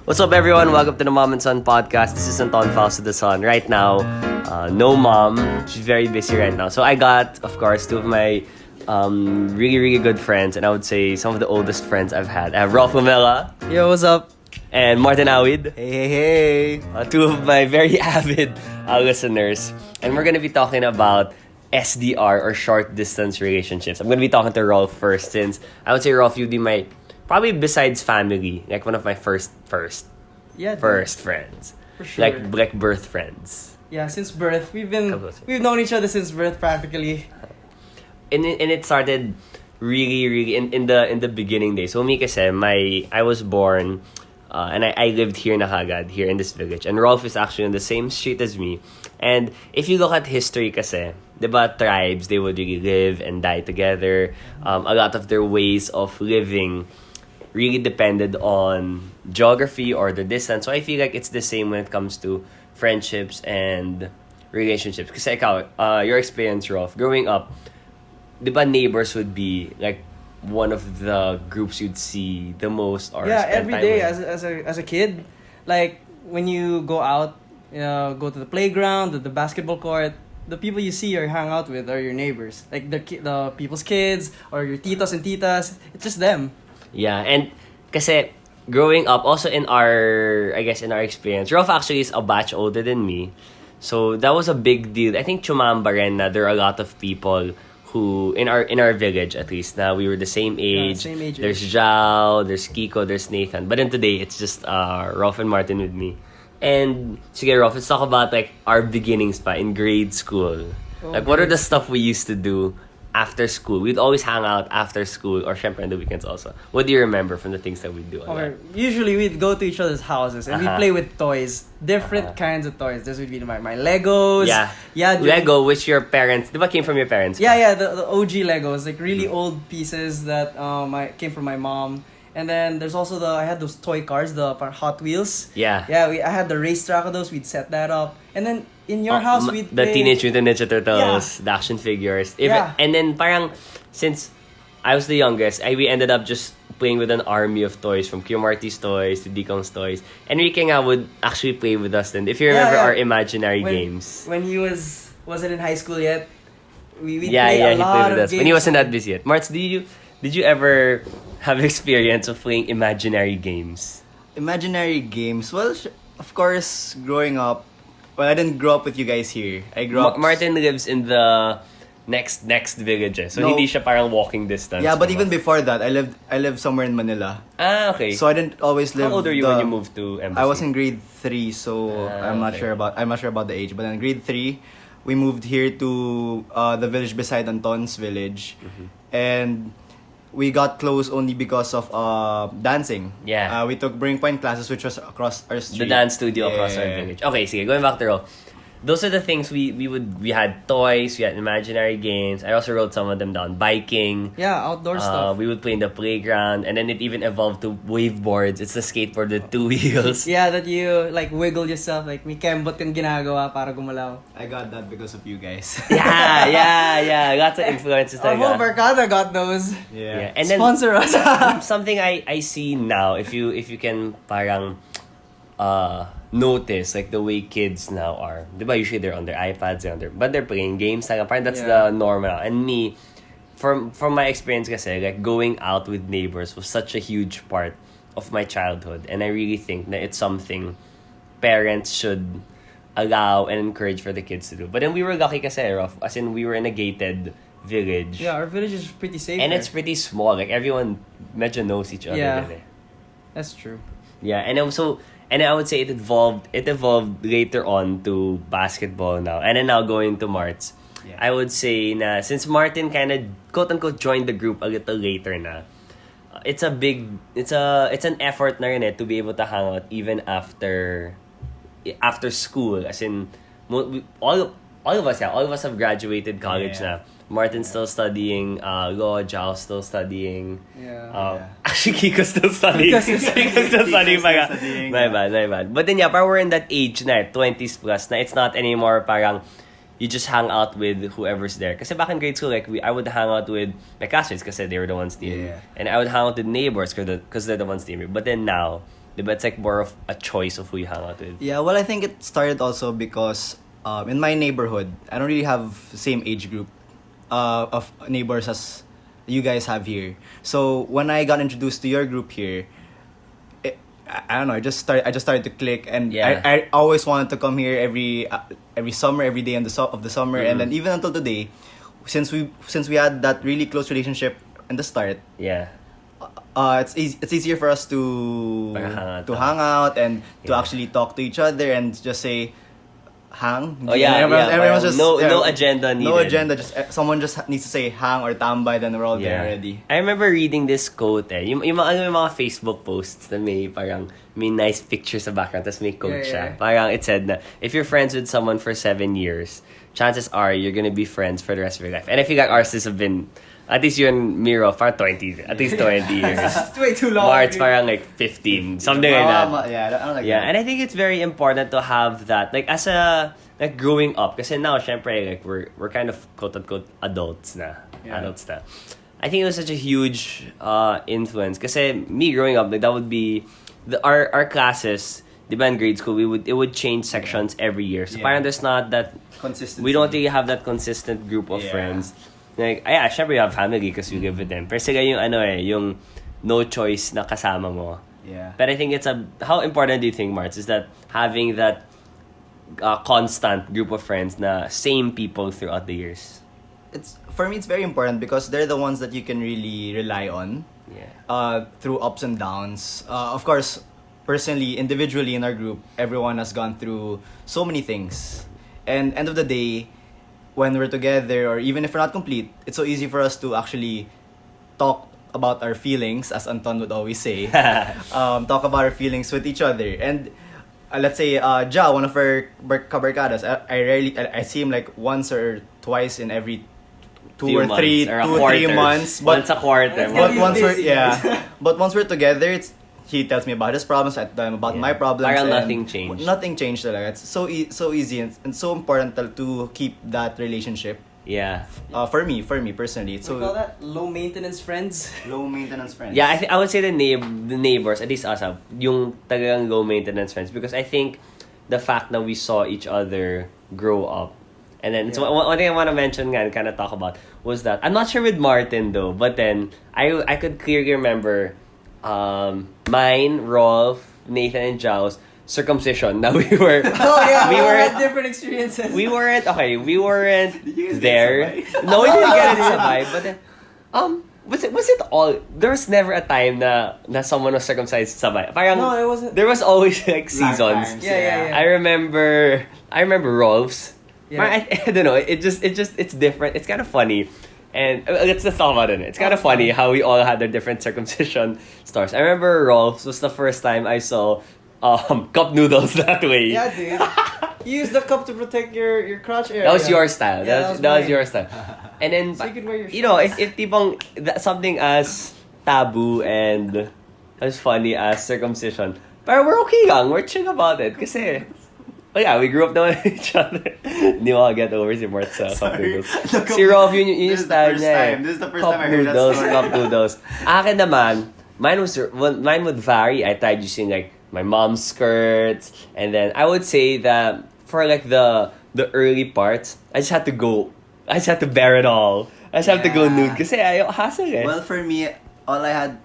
What's up, everyone? Welcome to the Mom and Son podcast. This is Anton Fausto the Son. Right now, no mom. She's very busy right now. So I got, of course, two of my really, really good friends, and I would say some of the oldest friends I've had. I have Rolf Lamela. Yo, what's up? And Martin Awid. Hey. Two of my very avid listeners. And we're going to be talking about SDR or short distance relationships. I'm going to be talking to Rolf first, since I would say, Rolf, you'd be my, probably besides family, like one of my first friends. For sure. Like birth friends. Yeah, since birth. We've known each other since birth practically. And it started really in the beginning days. So me kasi, I was born and I lived here in Nahagad, here in this village. And Rolf is actually on the same street as me. And if you look at history kasi, diba, tribes, they would really live and die together. A lot of their ways of living really depended on geography or the distance. So I feel like it's the same when it comes to friendships and relationships. Kasi ikaw, your experience, Rolf, growing up, diba neighbors would be like one of the groups you'd see the most, or every day as a kid, like when you go out, go to the playground, to the basketball court, the people you see or hang out with are your neighbors, like the people's kids or your titos and titas. It's just them. Yeah, and kasi growing up, also in our experience, Rolf actually is a batch older than me, so that was a big deal. I think chumamba rin na there are a lot of people who in our village, at least, now we were the same age. Yeah, same age. There's Zhao, there's Kiko, there's Nathan. But then today it's just Rolf and Martin with me. And sige, Rolf, let's talk about like our beginnings pa in grade school. Like what are the stuff we used to do after school? We'd always hang out after school, or syempre on the weekends also. What do you remember from the things that we'd do? Usually we'd go to each other's houses and we'd play with toys, different kinds of toys. This would be my Legos. Yeah, Lego, which your parents, diba, came from your parents? Yeah, the OG Legos, like really old pieces that came from my mom. And then there's also I had those toy cars, the Hot Wheels. Yeah. I had the racetrack of those. We'd set that up. And then in your house, we'd the play... Teenage Mutant Ninja Turtles, the action figures. And then parang, since I was the youngest, we ended up just playing with an army of toys, from Q Marty's toys to Dikong's toys. Enrique nga would actually play with us then, if you remember our imaginary games. When he wasn't in high school yet, we played a lot of us games. When he wasn't that busy yet. Marts, did you ever have experience of playing imaginary games? Imaginary games? Well, of course, growing up, well, I didn't grow up with you guys here. I grew up... Martin lives in the next village, so hindi siya parang walking distance. Yeah, but even before that, I lived somewhere in Manila. Ah, okay. So I didn't always live... How old are you when you moved to Embassy? I was in grade 3, so I'm not sure about the age. But in grade 3, we moved here to the village beside Anton's village. Mm-hmm. And we got close only because of dancing. Yeah. We took Bring Point classes, which was across our street. The dance studio across our village. Okay, sige, going back to Rolf. Those are the things we had toys, we had imaginary games. I also wrote some of them down. Biking. Yeah, outdoor stuff. We would play in the playground, and then it even evolved to wave boards. It's a skateboard with 2 wheels. Yeah, that you like wiggle yourself, like may kembot kang ginagawa para gumalaw. I got that because of you guys. Yeah. Lots of influences. Our whole Barkada got those. Yeah. And then sponsor us. something I see now, if you can parang notice like the way kids now are. Diba, usually they're on their iPads, but they're playing games. Parang that's the norm now. And me, from my experience kasi, like going out with neighbors was such a huge part of my childhood. And I really think that it's something parents should allow and encourage for the kids to do. But then we were lucky kasi, Rolf, as in we were in a gated village. Yeah, our village is pretty safe. And it's pretty small. Like everyone medyo knows each other. Yeah, din eh. That's true. Yeah, and also... And I would say it evolved later on to basketball now. And then now going to Marts. Yeah. I would say na since Martin kind of quote-unquote joined the group a little later na, it's an effort na rin to be able to hang out even after school. As in, all of us have graduated college na. Martin's still studying law, Zhao's still studying. Actually, Kiko's still studying. Kiko's still studying. My bad. But then parang we're in that age na, 20s plus, na it's not anymore parang you just hang out with whoever's there. Kasi back in grade school, like I would hang out with my classmates kasi they were the ones near me. And I would hang out with neighbors because they're the ones near me. But then now, Diba? It's like more of a choice of who you hang out with. Yeah, well, I think it started also because in my neighborhood, I don't really have the same age group of neighbors as you guys have here. So when I got introduced to your group here, I don't know. I just started to click, and Yeah. I always wanted to come here every summer, every day of the summer, and then even until today, since we had that really close relationship in the start, Yeah. it's easier for us to Parang hang out and to Yeah. actually talk to each other and just say hang. Oh yeah, Everyone's parang just no agenda needed. no agenda. Just someone just needs to say hang or tambay, then we're all there already. I remember reading this quote yung mga Facebook posts na may nice pictures sa background tapos may quote siya. Parang it said na if you're friends with someone for 7 years, chances are you're gonna be friends for the rest of your life. And I feel like ours has been at least you and Miro for 20 at least 20 years. It's way too long. March parang like 15, something like that. Yeah, I don't like Yeah, that. and I think it's very important to have that, like as a like growing up. Kasi now, syempre, like we're kind of quote unquote adults na, adults na. I think it was such a huge influence. Kasi me growing up, like that would be our classes. Diba in grade school, it would change sections every year. So parang there's not that Consistency. we don't really have that consistent group of friends. Like, syempre we have family because we live with them. Pero sila yung yung no choice na kasama mo. Yeah. But I think how important do you think, Marts, is that having that constant group of friends na same people throughout the years? For me, it's very important because they're the ones that you can really rely on. Yeah. Through ups and downs. Of course, personally, individually in our group, everyone has gone through so many things. And end of the day, when we're together or even if we're not complete, it's so easy for us to actually talk about our feelings, as Anton would always say. Talk about our feelings with each other. And let's say, Ja, one of our kabarkadas, I see him like once or twice in every two or three months. But once a quarter. But once we're together, he tells me about his problems, I tell him about my problems. Parang and nothing changed. Nothing changed talaga. It's so easy and so important to keep that relationship. Yeah. For me personally, it's We so call that low maintenance friends. low maintenance friends. Yeah, I would say the neighbors, at least us, yung talagang low maintenance friends, because I think the fact that we saw each other grow up, and then so one thing I want to mention and kind of talk about was that I'm not sure with Martin though, but then I could clearly remember mine, Rolf, Nathan, and Jao's circumcision. Now we were We had different experiences. we weren't guys there. get sabay? No, we didn't get it sabay. But then, was it all? There was never a time na someone was circumcised sabay. Parang, No, it wasn't. There was always like seasons. times, Yeah. I remember Rolf's. Yeah. I don't know. It's different. It's kind of funny. And let's just talk about it. It's kind of funny how we all had their different circumcision stories. I remember Rolf's was the first time I saw cup noodles that way. Yeah, dude. You use the cup to protect your crotch area. That was your style. Yeah, that was mine. your style. And then, So you could wear your if tipong something as taboo and as funny as circumcision, but we're okay lang. We're chill about it. Kasi, we grew up naman with each other. Hindi mo get over si Mort sa cup noodles. Si Rolf, yun yung This is the style first niya eh. time. This is the first Cup time I heard that noodles, story. cup noodles. Akin naman, mine would vary. I tried using like my mom's skirts, and then I would say that for like the early parts, I just had to bear it all. I just have to go nude kasi ayaw hassle eh. Well, for me, all I had.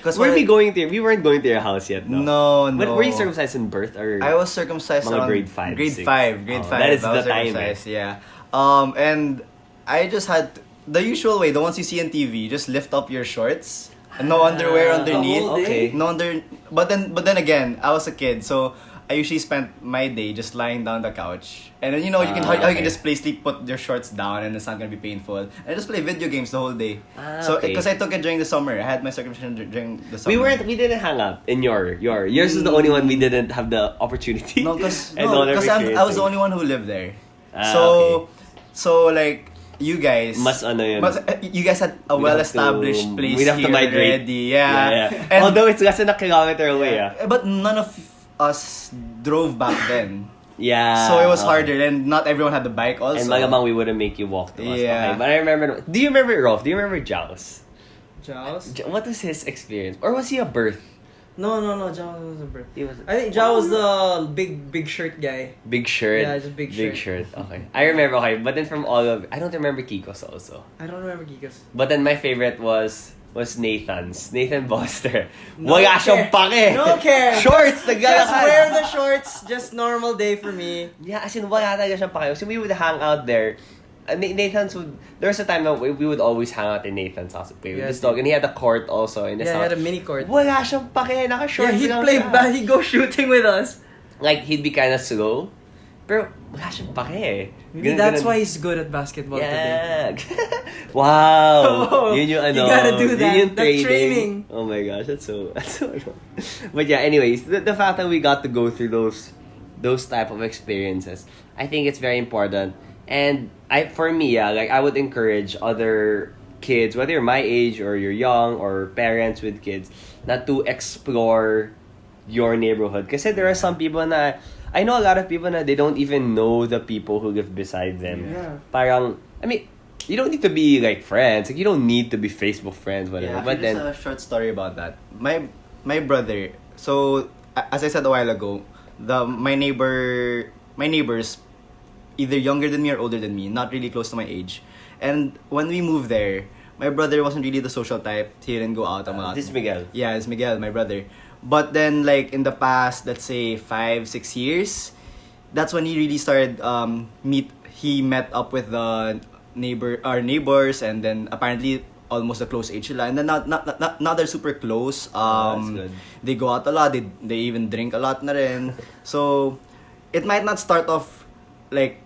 We weren't going to your house yet, no? No. But were you circumcised in birth or? I was circumcised Mga around grade 5, Grade 6. 5. Grade 5. That is I was the time, circumcised, yeah. And I just had the usual way, the ones you see on TV, just lift up your shorts. No underwear underneath. Okay. But then again, I was a kid, so I usually spent my day just lying down the couch. And then you can just put your shorts down and it's not gonna be painful. And I just play video games the whole day. So okay. because I took it during the summer, I had my circumcision during the summer. We didn't hang up in yours is the only one we didn't have the opportunity. No, because And all every I was the thing. only one who lived there. Okay. So like you guys, you guys had a well-established place we'd have to here migrate. already. Yeah. And although it's less than a kilometer away. But none of us drove back then. Yeah. So it was harder, and not everyone had the bike also. And malamang we wouldn't make you walk to us. Yeah. Okay. But I remember. Do you remember Rolf? Do you remember Jaos? Jaws? What was his experience? Or was he a birth? No. Ja was a bro. He was. I think Ja was the big shirt guy. Big shirt. Yeah, just big shirt. Okay. I remember, okay. But then from all of... I don't remember Kiko's also. I don't remember Kiko's. But then my favorite was Nathan's. Nathan Buster. No Wala care. siyang pake. No care. Shorts! Just wear the shorts. Just normal day for me. Yeah, as in, wala talaga siyang pake. So we would hang out there. Nathan's would... There was a time that we would always hang out in Nathan's house to play with his dog. And he had a court also in his Yeah, house. he had a mini court. Wala siyang pake. Naka-shorts Yeah, he'd lang play siya. bad. He'd go shooting with us. Like, he'd be kind of slow. Pero wala siyang pake. Maybe that's why he's good at basketball today. Yeah. Wow. Oh, Yun yung ano. you gotta do that. Yun yung That's training. training. Oh my gosh, that's so But yeah, anyways, the fact that we got to go through those type of experiences, I think it's very important. And for me, like I would encourage other kids, whether you're my age or you're young or parents with kids, not to explore your neighborhood. Kasi there are some people na I know a lot of people na they don't even know the people who live beside them. Yeah. Parang, I mean, you don't need to be like friends. Like you don't need to be Facebook friends, whatever. Yeah, but then there's a short story about that. My brother. So as I said a while ago, my neighbors, either younger than me or older than me, not really close to my age. And when we moved there, my brother wasn't really the social type. He didn't go out a lot. this is Miguel. Yeah, it's Miguel, my brother. But then, like, in the past, let's say, 5-6 years, that's when he really started, he met up with our neighbors, and then apparently almost a close age sila. And then now they're super close. That's good. They go out a lot, they even drink a lot na rin. So, it might not start off, like,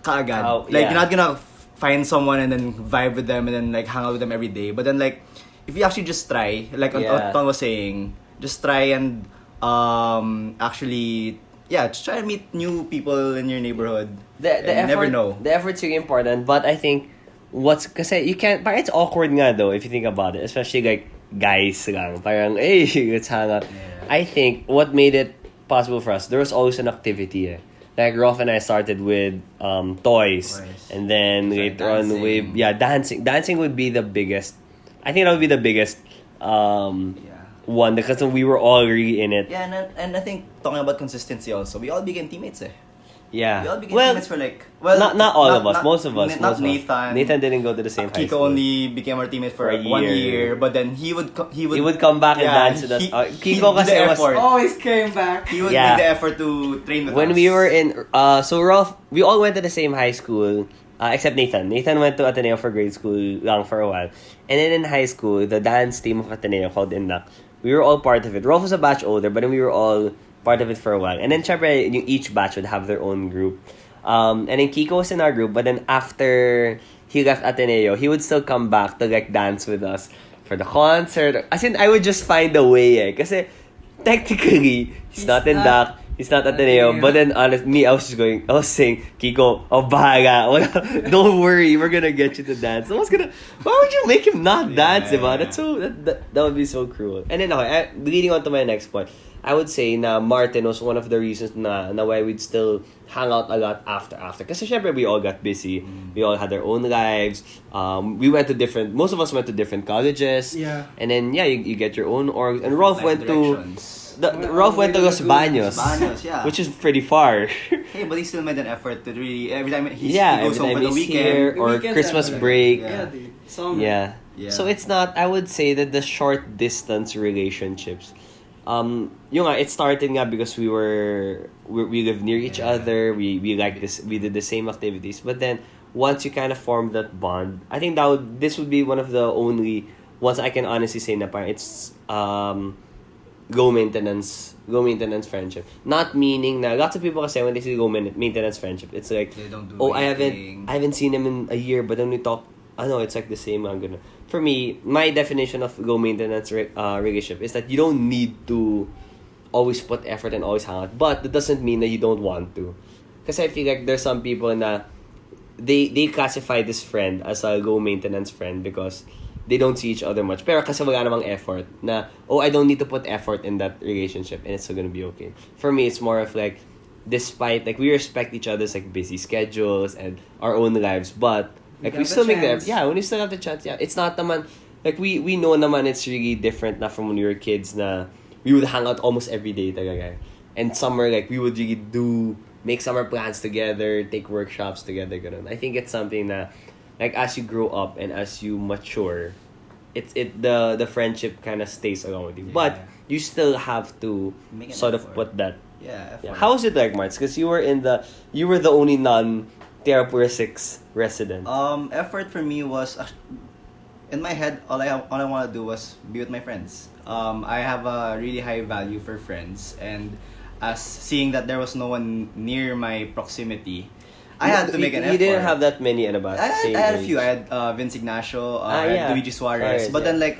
kaagad. Oh, like, yeah. you're not gonna find someone and then vibe with them and then, like, hang out with them every day. But then, like, if you actually just try, like Yeah. Ton was saying, just try and actually just try and meet new people in your neighborhood. The And effort, never know. The effort's really important, but I think kasi you can't, parang it's awkward nga though if you think about it, especially like guys lang. Parang, hey, let's hang out. Yeah. I think what made it possible for us, there was always an activity. Like Rolf and I started with toys, and then Like later on dancing. Dancing would be the biggest. I think that would be the biggest one because we were all really in it. Yeah, and I think talking about consistency also, we all became teammates Yeah. We all became well, teammates for like... not all of us. Most of us. Not most of us. Nathan. Nathan didn't go to the same high Kiko school. only became our teammate for For a 1 year. year, but then he would He would come back and dance with us. Kiko did kasi the was... effort. Always came back. He would Yeah. make the effort to train with us. When we were in... so Rolf, we all went to the same high school, except Nathan. Nathan went to Ateneo for grade school lang for a while. And then in high school, the dance team of Ateneo called Indak, we were all part of it. Rolf was a batch older, but then we were all part of it for a while. And then syempre, each batch would have their own group. And then Kiko was in our group, but then after he left Ateneo, he would still come back to like dance with us for the concert. As in, I would just find a way kasi technically, he's not in DAC, he's not Ateneo, but then I was saying, Kiko, bahala. Don't worry, we're gonna get you to dance. Why would you make him not dance, diba? That's so, that would be so cruel. And then, okay, leading on to my next point, I would say na Martin was one of the reasons na why we'd still hang out a lot after. Kasi syempre we all got busy. We all had our own lives. Most of us went to different colleges. Yeah. And then, you get your own org. And Rolf went directions. Rolf went to Los Baños. Baños, yeah. Which is pretty far. Hey, but he still made an effort to really... Every time he every goes home time for the he's weekend. here, or Weekends Christmas are- break. Yeah, dude. Summer. Yeah. Yeah. So it's not, I would say that the short distance relationships, it started nga because we lived near each other, we like this, we did the same activities, but then once you kind of form that bond, I think this would be one of the only ones I can honestly say na parang it's low maintenance friendship. Not meaning na lots of people kasi when they say low maintenance friendship, it's like, They don't do I anything. haven't seen him in a year, but then we talk. I know it's like the same. For me, my definition of low maintenance relationship is that you don't need to always put effort and always hang out, but that doesn't mean that you don't want to. Because I feel like there's some people na they classify this friend as a low maintenance friend because they don't see each other much. Pero kasi wala namang effort na, I don't need to put effort in that relationship and it's still gonna be okay. For me, it's more of like, despite, like, we respect each other's, like, busy schedules and our own lives, but, like, we still make the effort. Yeah, when we still have the chance, yeah. It's not naman, like, we know naman it's really different na from when we were kids na we would hang out almost every day talaga. And summer, like, we would really make summer plans together, take workshops together, ganun. I think it's something that, like, as you grow up and as you mature, the friendship kind of stays along with you. Yeah. But you still have to Make an sort effort. of put that. Yeah. Yeah. How was it like, Marts? Because you were the only non-Terrapura 6 resident. Effort for me was in my head. All I want to do was be with my friends. I have a really high value for friends, and as seeing that there was no one near my proximity, I had to make an effort. You didn't have that many in about I same had a age. few. I had Vince Ignacio, I yeah. had Luigi Suarez. Suarez, But yeah. then like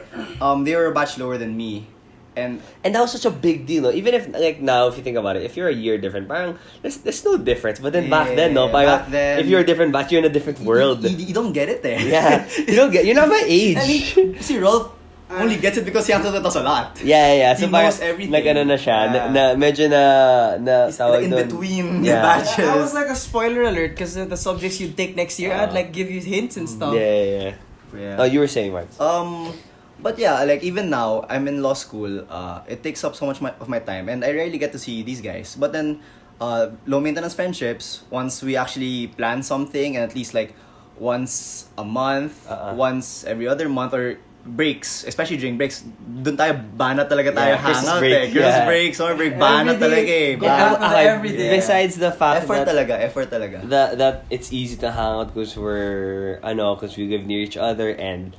they were a batch lower than me. And that was such a big deal, no? Even if, like, now, if you think about it, if you're a year different, parang, there's no difference. But then back then, no? Parang, back then, if you're a different batch, you're in a different world. You don't get it there. Yeah. You're not my age. I mean, see, Rolf only gets it because he hangs out with us a lot. Yeah. He So parang, knows everything. like, ano na siya, Yeah. na medyo na He's tawag in dun. between Yeah. batches. That was like a spoiler alert because the subjects you take next year, I'd like give you hints and stuff. Yeah. Yeah. Oh, you were saying, Marts? But yeah, like even now, I'm in law school. It takes up so much of my time, and I rarely get to see these guys. But then, low maintenance friendships. Once we actually plan something, and at least like once a month, once every other month, or breaks, especially during breaks, dun tayo bana talaga tayo Yeah, Christmas hangout break, eh. Christmas yeah. break, summer break, bana Every day, talaga eh. go out with every day. Besides the fact Effort that talaga. that it's easy to hang out because because we live near each other and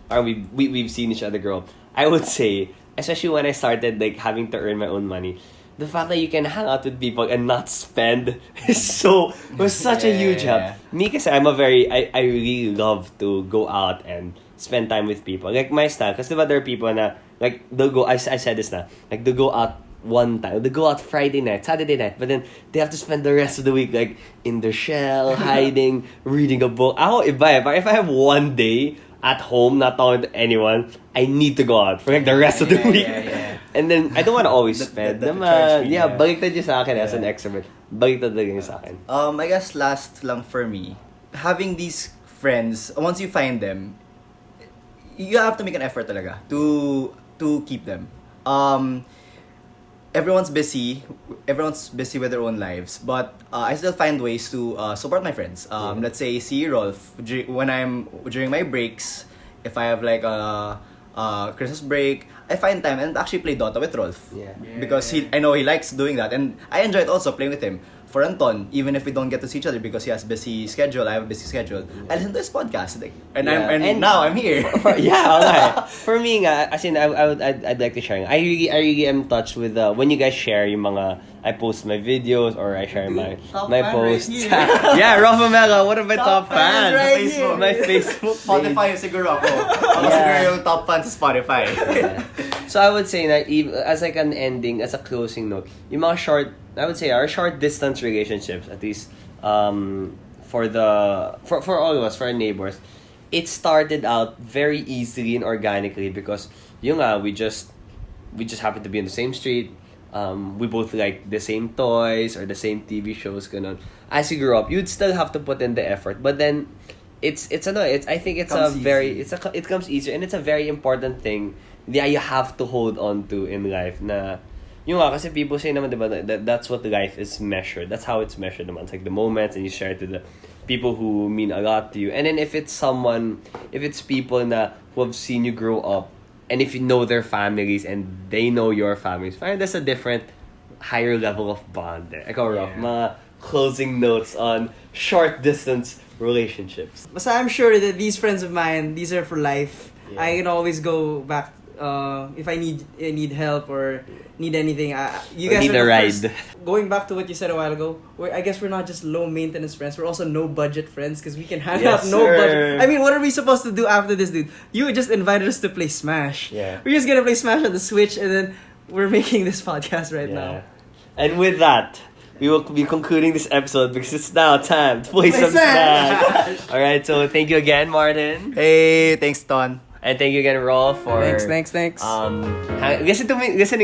we've seen each other grow up. I would say, especially when I started like having to earn my own money, the fact that you can hang out with people and not spend was such a huge help. Yeah. Me kasi I really love to go out and spend time with people. Like my style, kasi diba there are people na like they'll go, I said this na, like they'll go out one time, they go out Friday night, Saturday night, but then they have to spend the rest of the week like in their shell, hiding, reading a book. Ako iba eh, if I have one day at home, not talking to anyone, I need to go out for like the rest of the week. Yeah. And then, I don't want to always That- spend that naman. charge me, Yeah, yeah. baliktad yun sa akin as an extrovert. Baliktad lang yun sa akin. I guess last lang for me, having these friends, once you find them, you have to make an effort talaga to keep them. Everyone's busy with their own lives, but I still find ways to support my friends. Let's say see Rolf during my breaks, if I have like a Christmas break, I find time and actually play Dota with Rolf. Yeah. Because I know he likes doing that, and I enjoy it also playing with him. For Anton, even if we don't get to see each other because he has busy schedule, I have a busy schedule. I listen to his podcast, like, and now I'm here. For me nga, as in I'd like to share. I really am touched with when you guys share yung mga, I post my videos or I share my Top my fan posts. right here. Yeah, Rolf Lamela, one of my top fan fans. right here. My Facebook. Spotify siguro ako. Ako siguro yung top fan sa Spotify. So I would say that as like an ending, as a closing note, yung mga I would say our short distance relationships, at least for all of us, for our neighbors, it started out very easily and organically because we just happened to be in the same street. We both like the same toys or the same TV shows. Ganun. As you grow up, you'd still have to put in the effort, but then I think it comes easier, and it's a very important thing that you have to hold on to in life. Na kasi people say naman, diba, that's what life is measured. That's how it's measured naman. It's like the moments, and you share it to the people who mean a lot to you. And then if it's people na who have seen you grow up, and if you know their families and they know your families, there's a different, higher level of bond there. Ikaw, Rolf, mga closing notes on short distance relationships. But I'm sure that these friends of mine, these are for life. Yeah. I can always go back if I need help or need anything. You guys need are a the ride. first. Going back to what you said a while ago, I guess we're not just low maintenance friends. We're also no budget friends because we can hang Yes, out no sir. budget. I mean, what are we supposed to do after this, dude? You just invited us to play Smash. Yeah. We're just gonna play Smash on the Switch, and then we're making this podcast right now. And with that, we will be concluding this episode because it's now time to play some Smash. Smash. Alright, so thank you again, Martin. Hey, thanks, Ton. And thank you again, Rolf, for Thanks. listening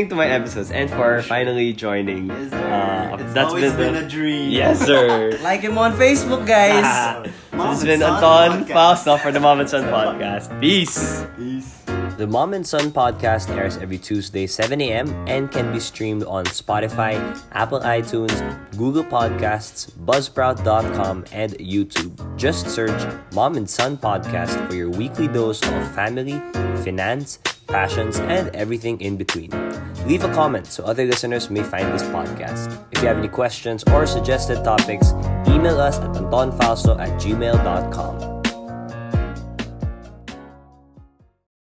to my episodes and for finally joining. Yes, sir. It's that's always been a dream. Yes, sir. Like him on Facebook, guys. This has been Anton Faust for the Mom and Son podcast. Peace. Peace. The Mom and Son podcast airs every Tuesday, 7 a.m. and can be streamed on Spotify, Apple iTunes, Google Podcasts, Buzzsprout.com, and YouTube. Just search Mom and Son podcast for your weekly dose of family, finance, passions, and everything in between. Leave a comment so other listeners may find this podcast. If you have any questions or suggested topics, email us at antonfausto@gmail.com.